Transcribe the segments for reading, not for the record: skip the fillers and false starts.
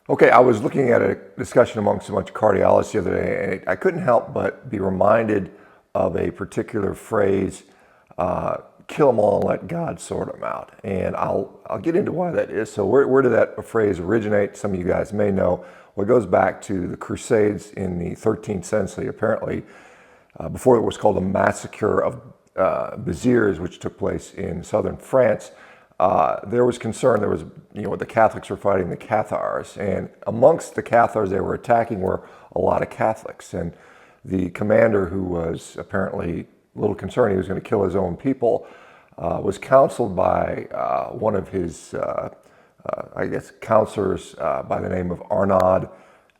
Okay, I was looking at a discussion amongst a bunch of cardiologists the other day, and I couldn't help but be reminded of a particular phrase, kill them all and let God sort them out. And I'll get into why that is. So where did that phrase originate? Some of you guys may know. Well, it goes back to the Crusades in the 13th century, apparently, before it was called the Massacre of Béziers, which took place in southern France. There was concern. There was, the Catholics were fighting the Cathars, and amongst the Cathars they were attacking were a lot of Catholics. And the commander, who was apparently a little concerned he was going to kill his own people, was counseled by one of his, counselors by the name of Arnaud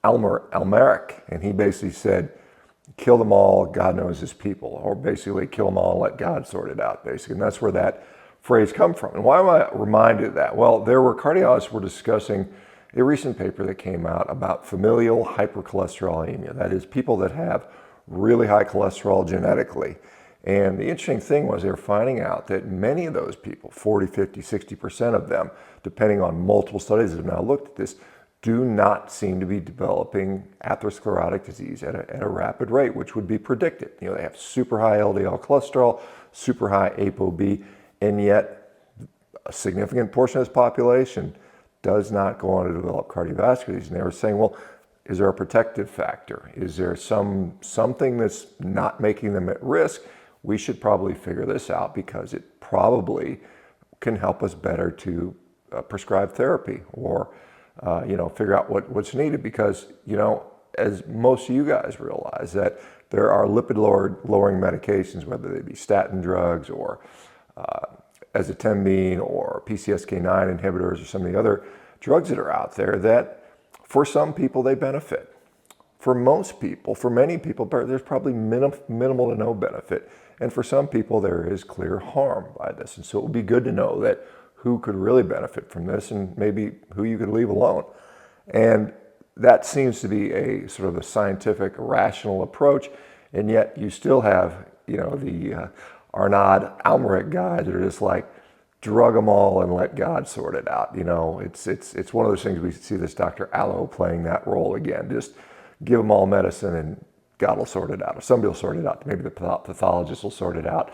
Almeric, and he basically said, kill them all, God knows his people, or basically kill them all and let God sort it out, basically. And that's where that phrase come from. And why am I reminded of that? Well, there were cardiologists were discussing a recent paper that came out about familial hypercholesterolemia. That is, people that have really high cholesterol genetically. And the interesting thing was they were finding out that many of those people, 40, 50, 60% of them, depending on multiple studies that have now looked at this, do not seem to be developing atherosclerotic disease at a rapid rate, which would be predicted. They have super high LDL cholesterol, super high ApoB, and yet a significant portion of this population does not go on to develop cardiovascular disease. And they were saying, well, is there a protective factor? Is there something that's not making them at risk? We should probably figure this out, because it probably can help us better to prescribe therapy or figure out what's needed, because, as most of you guys realize, that there are lipid lowering medications, whether they be statin drugs or azacitidine or PCSK9 inhibitors or some of the other drugs that are out there, that for some people they benefit. For most people, for many people, there's probably minimal to no benefit. And for some people, there is clear harm by this. And so it would be good to know that who could really benefit from this and maybe who you could leave alone. And that seems to be a sort of a scientific, rational approach. And yet you still have, the Arnaud Almeric guys that are just like, drug them all and let God sort it out. It's one of those things we see this Dr. Allo playing that role again. Just give them all medicine and God will sort it out. Or somebody will sort it out. Maybe the pathologist will sort it out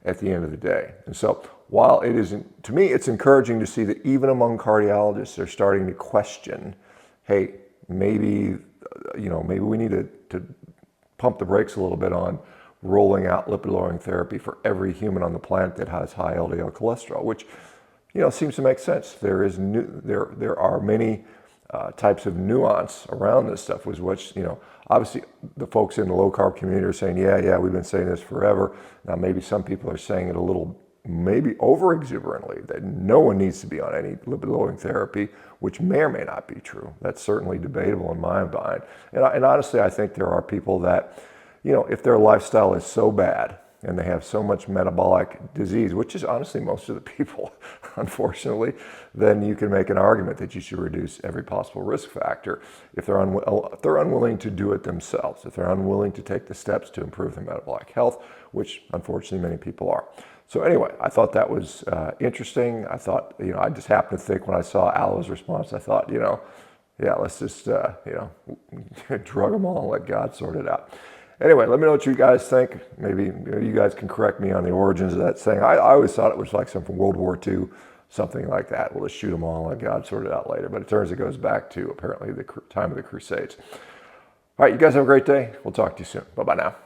at the end of the day. And so while it isn't, to me, it's encouraging to see that even among cardiologists, they're starting to question, hey, maybe we need to pump the brakes a little bit on rolling out lipid-lowering therapy for every human on the planet that has high LDL cholesterol, which, seems to make sense. There are many types of nuance around this stuff, which, obviously the folks in the low-carb community are saying, yeah, we've been saying this forever. Now, maybe some people are saying it a little, maybe over-exuberantly, that no one needs to be on any lipid-lowering therapy, which may or may not be true. That's certainly debatable in my mind. And honestly, I think there are people that, if their lifestyle is so bad and they have so much metabolic disease, which is honestly most of the people, unfortunately, then you can make an argument that you should reduce every possible risk factor if they're unwilling to do it themselves, if they're unwilling to take the steps to improve their metabolic health, which unfortunately many people are. So anyway, I thought that was interesting. I thought, I just happened to think when I saw Allo's response, I thought, let's just, drug them all and let God sort it out. Anyway, let me know what you guys think. Maybe you guys can correct me on the origins of that saying. I always thought it was like something from World War II, something like that. We'll just shoot them all and let God sort it out later. But it turns it goes back to apparently the time of the Crusades. All right, you guys have a great day. We'll talk to you soon. Bye-bye now.